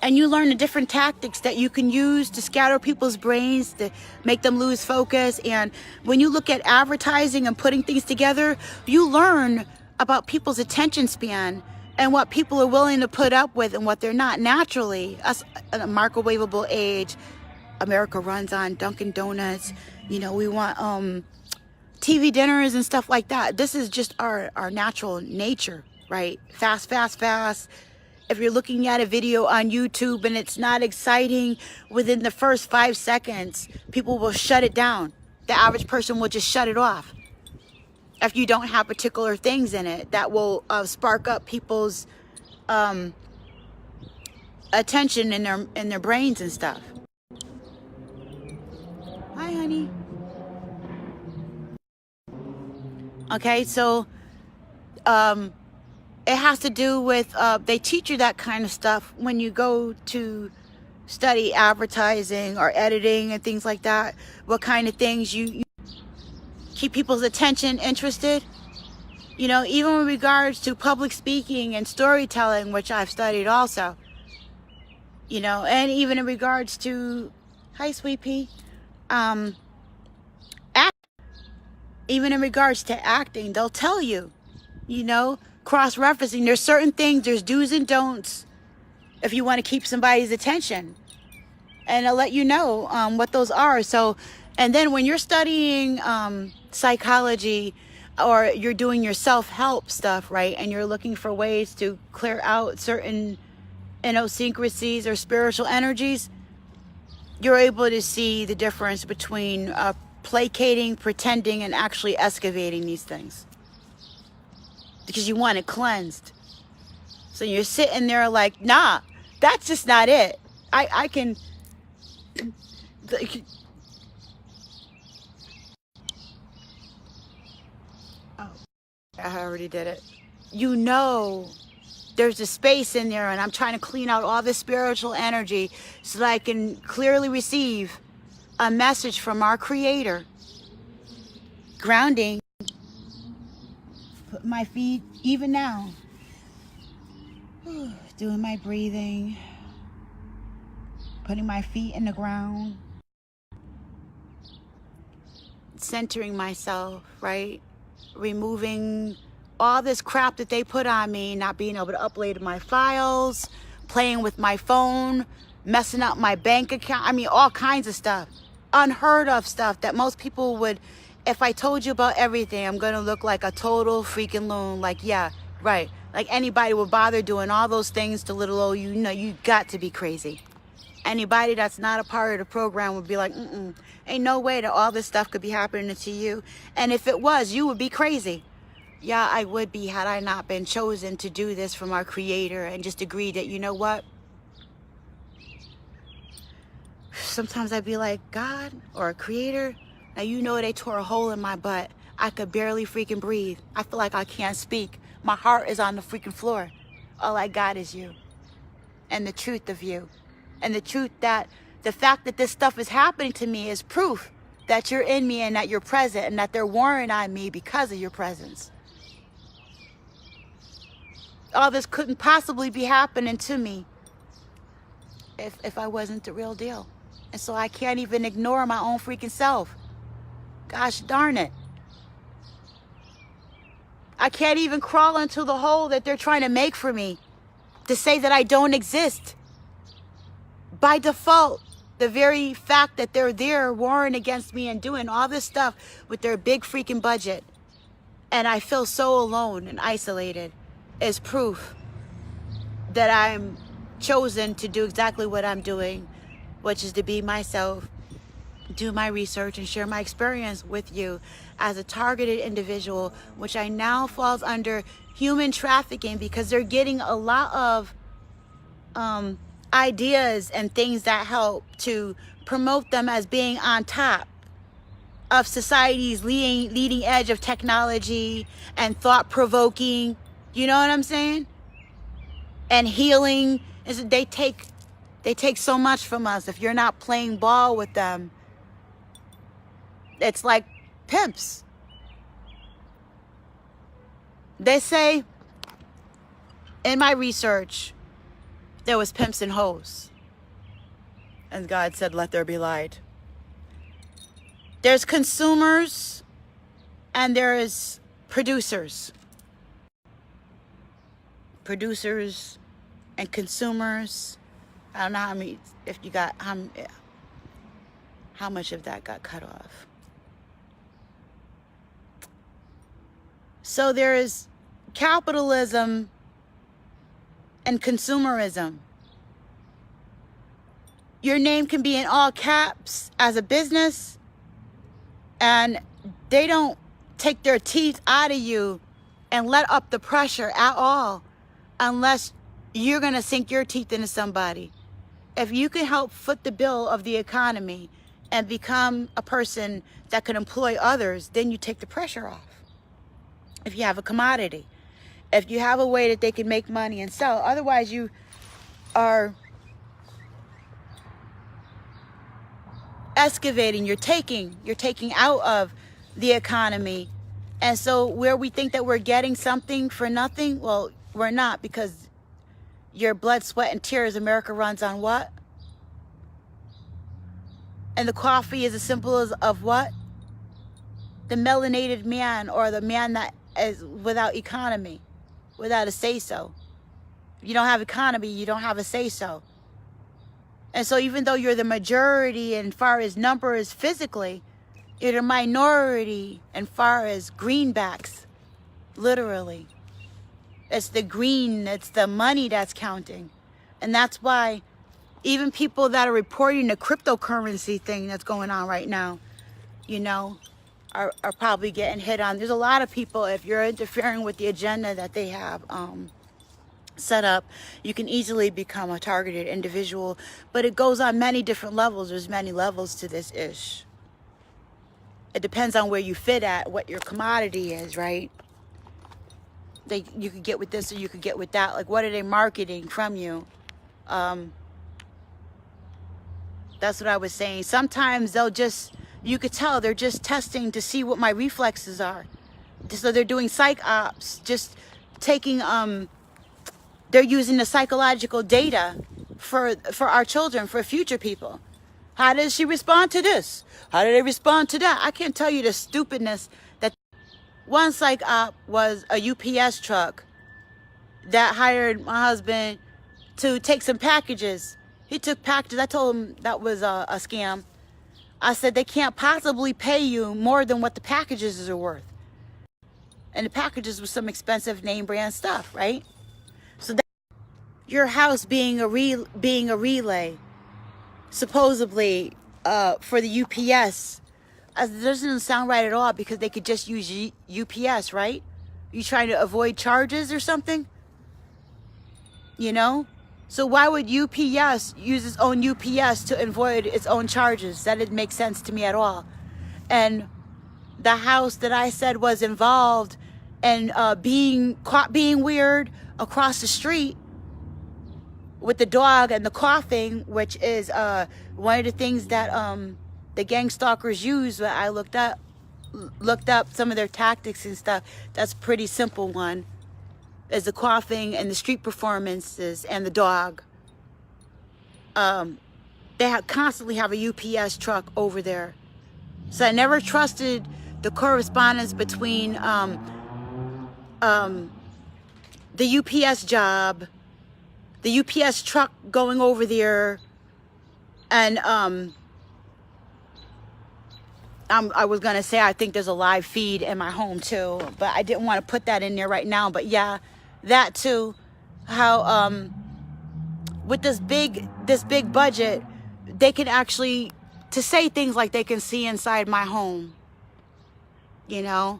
and you learn the different tactics that you can use to scatter people's brains, to make them lose focus. And when you look at advertising and putting things together, you learn about people's attention span and what people are willing to put up with and what they're not. Naturally, us in a microwavable age, America runs on Dunkin' Donuts. You know, we want TV dinners and stuff like that. This is just our natural nature, right? Fast, fast, fast. If you're looking at a video on YouTube and it's not exciting, within the first 5 seconds, people will shut it down. The average person will just shut it off. If you don't have particular things in it that will spark up people's attention in their brains and stuff. Hi, honey. Okay, so it has to do with, they teach you that kind of stuff when you go to study advertising or editing and things like that. What kind of things you keep people's attention interested. You know, even with regards to public speaking and storytelling, which I've studied also. You know, and even in regards to, hi, sweet pea. Even in regards to acting, they'll tell you, you know, cross-referencing. There's certain things, there's do's and don'ts if you want to keep somebody's attention. And I'll let you know what those are. So, and then when you're studying psychology, or you're doing your self-help stuff, right, and you're looking for ways to clear out certain idiosyncrasies or spiritual energies, you're able to see the difference between placating, pretending, and actually excavating these things. Because you want it cleansed. So you're sitting there like, nah, that's just not it. I can... Oh, I already did it. You know there's a space in there, and I'm trying to clean out all this spiritual energy so that I can clearly receive a message from our Creator. Grounding. Put my feet, even now, doing my breathing, putting my feet in the ground, centering myself, right? Removing all this crap that they put on me, not being able to upload my files, playing with my phone, messing up my bank account. I mean, all kinds of stuff, unheard of stuff that most people would. If I told you about everything, I'm going to look like a total freaking loon. Like, yeah, right. Like anybody would bother doing all those things to little old you. Know, you got to be crazy. Anybody that's not a part of the program would be like, ain't no way that all this stuff could be happening to you. And if it was, you would be crazy. Yeah, I would be, had I not been chosen to do this from our Creator and just agreed that, you know what? Sometimes I'd be like, God or Creator, now you know they tore a hole in my butt. I could barely freaking breathe. I feel like I can't speak. My heart is on the freaking floor. All I got is you. And the truth of you. And the truth that the fact that this stuff is happening to me is proof that you're in me and that you're present and that they're warring on me because of your presence. All this couldn't possibly be happening to me if I wasn't the real deal. And so I can't even ignore my own freaking self. Gosh darn it. I can't even crawl into the hole that they're trying to make for me to say that I don't exist. By default, the very fact that they're there warring against me and doing all this stuff with their big freaking budget, and I feel so alone and isolated, is proof that I'm chosen to do exactly what I'm doing, which is to be myself, do my research, and share my experience with you as a targeted individual, which I now falls under human trafficking, because they're getting a lot of ideas and things that help to promote them as being on top of society's leading edge of technology and thought-provoking, you know what I'm saying? And healing. They take so much from us. If you're not playing ball with them, it's like pimps. They say in my research there was pimps and hoes, and God said, let there be light. There's consumers and there is producers. Producers and consumers. I don't know how many, if you got, how much of that got cut off. So there is capitalism and consumerism. Your name can be in all caps as a business, and they don't take their teeth out of you and let up the pressure at all unless you're going to sink your teeth into somebody. If you can help foot the bill of the economy and become a person that can employ others, then you take the pressure off. If you have a commodity, if you have a way that they can make money and sell, otherwise you are excavating, you're taking out of the economy. And so where we think that we're getting something for nothing, well, we're not, because your blood, sweat, and tears, America runs on what? And the coffee is as simple as of what? The melanated man, or the man that is without economy, without a say-so. If you don't have economy, you don't have a say-so. And so even though you're the majority in far as numbers physically, you're the minority in far as greenbacks, literally. It's the green, it's the money that's counting. And that's why even people that are reporting the cryptocurrency thing that's going on right now, you know, are probably getting hit on. There's a lot of people, if you're interfering with the agenda that they have set up, you can easily become a targeted individual. But it goes on many different levels. There's many levels to this ish. It depends on where you fit at, what your commodity is, right? You could get with this or you could get with that. Like, what are they marketing from you? That's what I was saying. Sometimes you could tell they're just testing to see what my reflexes are. So they're doing psych ops, just taking, they're using the psychological data for our children, for future people. How does she respond to this? How do they respond to that? I can't tell you the stupidness that one psych op was a UPS truck that hired my husband to take some packages. He took packages. I told him that was a scam. I said, they can't possibly pay you more than what the packages are worth. And the packages were some expensive name brand stuff, right? So that your house being a relay, supposedly for the UPS, it doesn't sound right at all, because they could just use UPS, right? You trying to avoid charges or something? You know? So why would UPS use its own UPS to avoid its own charges? That didn't make sense to me at all. And the house that I said was involved in being caught being weird across the street with the dog and the coughing, which is one of the things that the gang stalkers use. But I looked up some of their tactics and stuff. That's a pretty simple one. Is the coughing and the street performances and the dog. They constantly have a UPS truck over there. So I never trusted the correspondence between the UPS job, the UPS truck going over there, and I was gonna say I think there's a live feed in my home too, but I didn't want to put that in there right now. But yeah, that too. How with this big budget, they can actually, to say things like they can see inside my home, you know,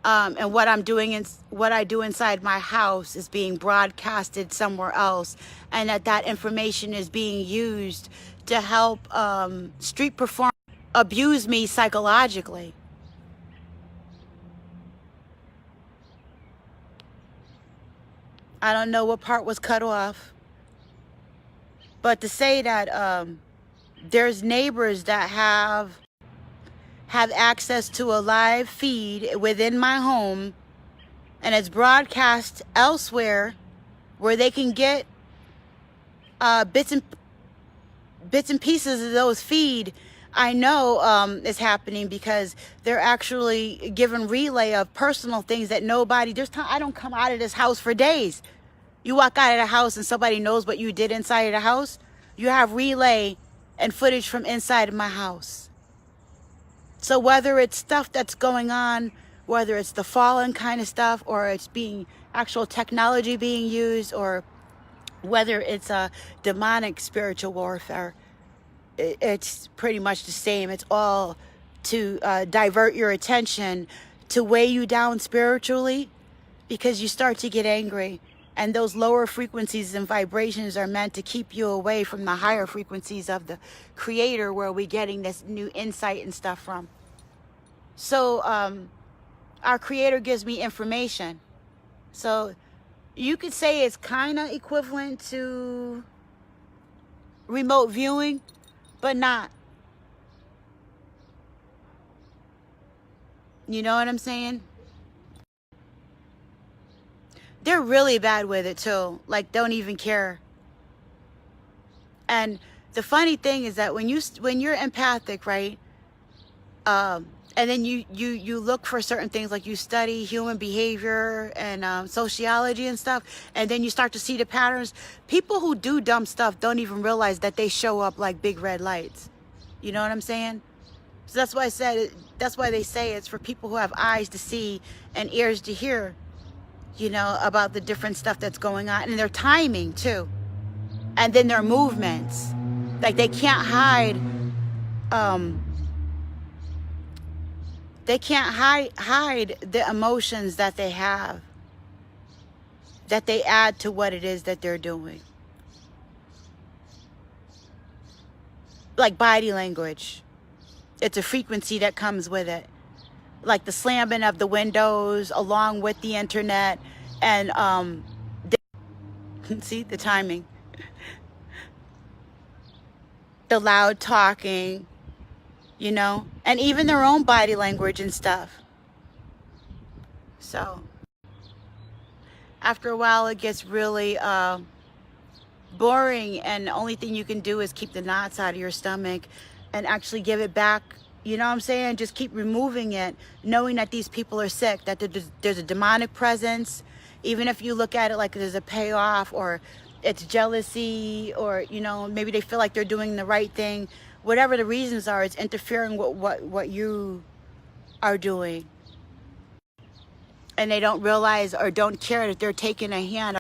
and what I'm doing and what I do inside my house is being broadcasted somewhere else, and that information is being used to help street performers abuse me psychologically. I don't know what part was cut off, but to say that there's neighbors that have access to a live feed within my home, and it's broadcast elsewhere where they can get bits and pieces of those feed, I know is happening because they're actually giving relay of personal things that nobody, I don't come out of this house for days. You walk out of the house and somebody knows what you did inside of the house. You have relay and footage from inside of my house. So whether it's stuff that's going on, whether it's the fallen kind of stuff, or it's being actual technology being used, or whether it's a demonic spiritual warfare, it's pretty much the same. It's all to divert your attention, to weigh you down spiritually, because you start to get angry. And those lower frequencies and vibrations are meant to keep you away from the higher frequencies of the Creator, where we're getting this new insight and stuff from. So our Creator gives me information. So you could say it's kind of equivalent to remote viewing, but not. You know what I'm saying? They're really bad with it too. Like, don't even care. And the funny thing is that when you're empathic, right? And then you look for certain things, like you study human behavior and sociology and stuff, and then you start to see the patterns. People who do dumb stuff don't even realize that they show up like big red lights. You know what I'm saying? So that's why I said, that's why they say it's for people who have eyes to see and ears to hear, you know, about the different stuff that's going on, and their timing too, and then their movements. Like, they can't hide hide the emotions that they have, that they add to what it is that they're doing. Like body language, it's a frequency that comes with it. Like the slamming of the windows along with the internet, and see the timing, the loud talking, you know, and even their own body language and stuff. So after a while it gets really boring, and the only thing you can do is keep the knots out of your stomach and actually give it back. You know what I'm saying? Just keep removing it, knowing that these people are sick, that there's a demonic presence. Even if you look at it like there's a payoff, or it's jealousy, or, you know, maybe they feel like they're doing the right thing. Whatever the reasons are, it's interfering with what you are doing. And they don't realize or don't care that they're taking a hand.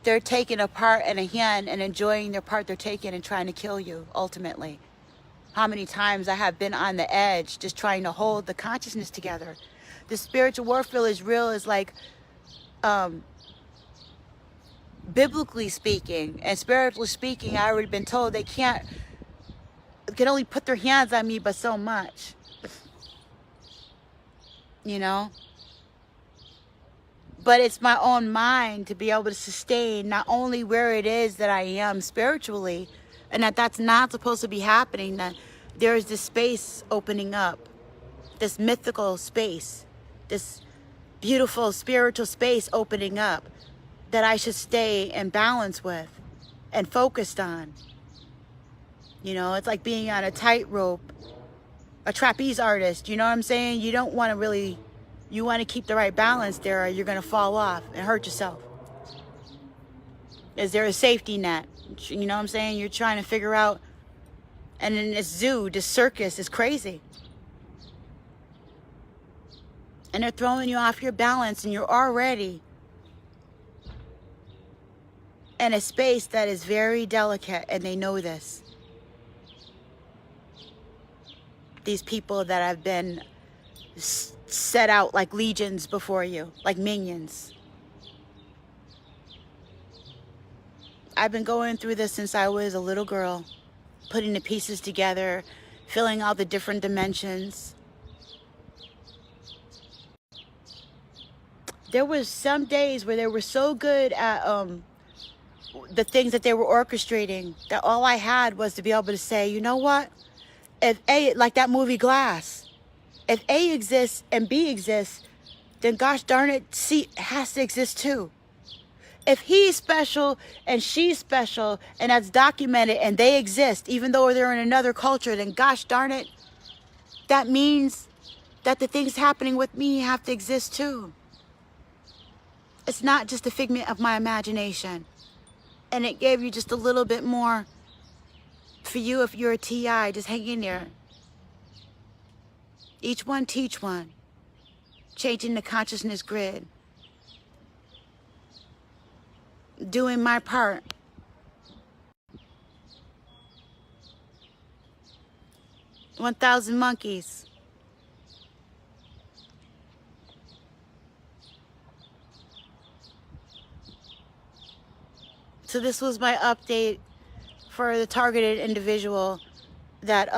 They're taking a part and a hand and enjoying their part they're taking and trying to kill you, ultimately. How many times I have been on the edge just trying to hold the consciousness together. The spiritual warfare is real. Is like, biblically speaking and spiritually speaking, I already been told they can only put their hands on me but so much. You know? But it's my own mind to be able to sustain not only where it is that I am spiritually, and that's not supposed to be happening, that there is this space opening up, this mythical space, this beautiful spiritual space opening up, that I should stay in balance with. and focused on. You know, it's like being on a tightrope, a trapeze artist. You know what I'm saying? You don't want to really, you want to keep the right balance there, or you're going to fall off and hurt yourself. Is there a safety net? You know what I'm saying? You're trying to figure out, and in this zoo, this circus is crazy. And they're throwing you off your balance, and you're already in a space that is very delicate, and they know this. These people that have been set out like legions before you, like minions. I've been going through this since I was a little girl, putting the pieces together, filling out the different dimensions. There was some days where they were so good at the things that they were orchestrating that all I had was to be able to say, you know what? If A, like that movie Glass, if A exists and B exists, then gosh darn it, C has to exist too. If he's special and she's special and that's documented and they exist, even though they're in another culture, then gosh darn it, that means that the things happening with me have to exist too. It's not just a figment of my imagination. And it gave you just a little bit more for you if you're a TI. Just hang in there. Each one teach one. Changing the consciousness grid. Doing my part. $1,000 monkeys. So this was my update for the targeted individual that,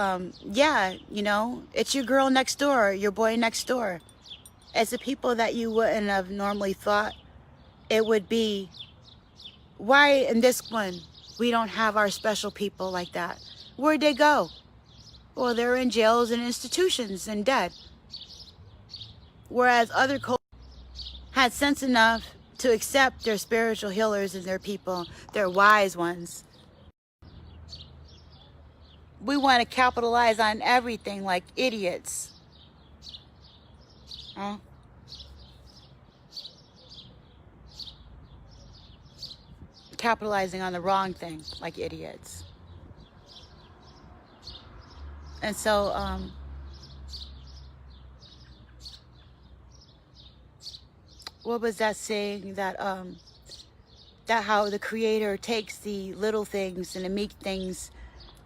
yeah, you know, it's your girl next door, your boy next door. It's the people that you wouldn't have normally thought it would be. Why in this one we don't have our special people like that? Where'd they go? Well, they're in jails and institutions and dead. Whereas other cultures had sense enough to accept their spiritual healers and their people, their wise ones. We want to capitalize on everything like idiots. Huh? Capitalizing on the wrong thing like idiots. And so, what was that saying that that how the Creator takes the little things and the meek things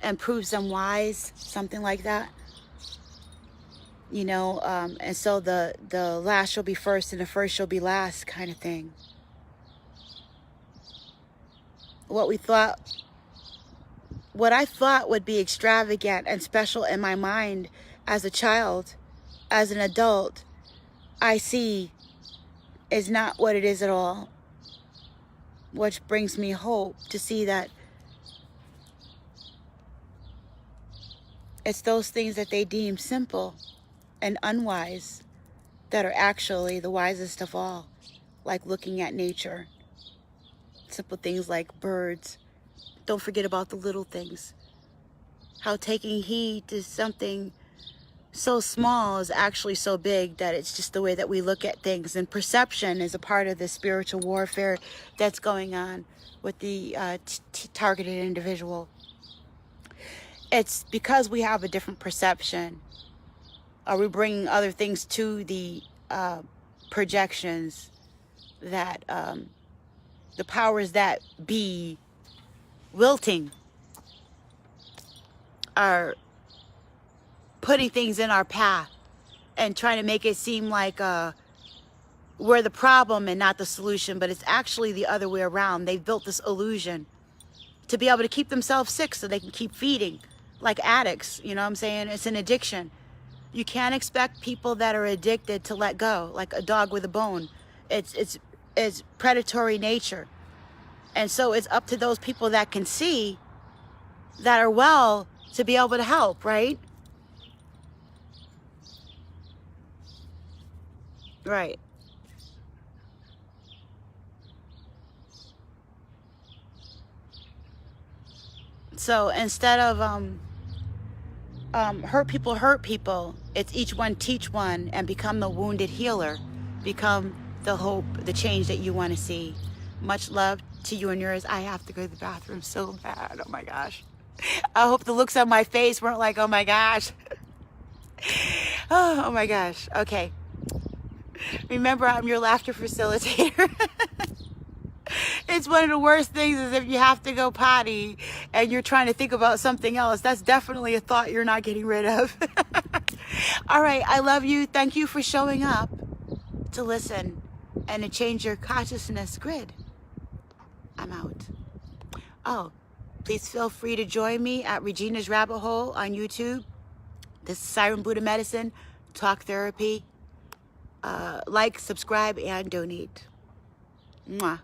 and proves them wise, something like that, you know, and so the last shall be first and the first shall be last kind of thing. What I thought would be extravagant and special in my mind as a child, as an adult, I see is not what it is at all. Which brings me hope to see that it's those things that they deem simple and unwise that are actually the wisest of all. Like looking at nature. Simple things like birds. Don't forget about the little things. How taking heed to something so small is actually so big that it's just the way that we look at things. And perception is a part of the spiritual warfare that's going on with the targeted individual. It's because we have a different perception. Are we bringing other things to the projections that the powers that be wilting are putting things in our path and trying to make it seem like we're the problem and not the solution, but it's actually the other way around. They've built this illusion to be able to keep themselves sick so they can keep feeding like addicts. You know what I'm saying? It's an addiction. You can't expect people that are addicted to let go, like a dog with a bone. It's predatory nature. And so it's up to those people that can see, that are well, to be able to help, right? Right. So instead of hurt people, it's each one teach one, and become the wounded healer. Become the hope, the change that you want to see. Much love to you and yours. I have to go to the bathroom so bad. Oh my gosh. I hope the looks on my face weren't like, oh my gosh. Oh my gosh. Okay. Remember, I'm your laughter facilitator. It's one of the worst things is if you have to go potty and you're trying to think about something else. That's definitely a thought you're not getting rid of. All right. I love you. Thank you for showing up to listen and to change your consciousness grid. I'm out. Oh, please feel free to join me at Regina's Rabbit Hole on YouTube. This is Siren Buddha Medicine, Talk Therapy. Like, subscribe, and donate. Mwah.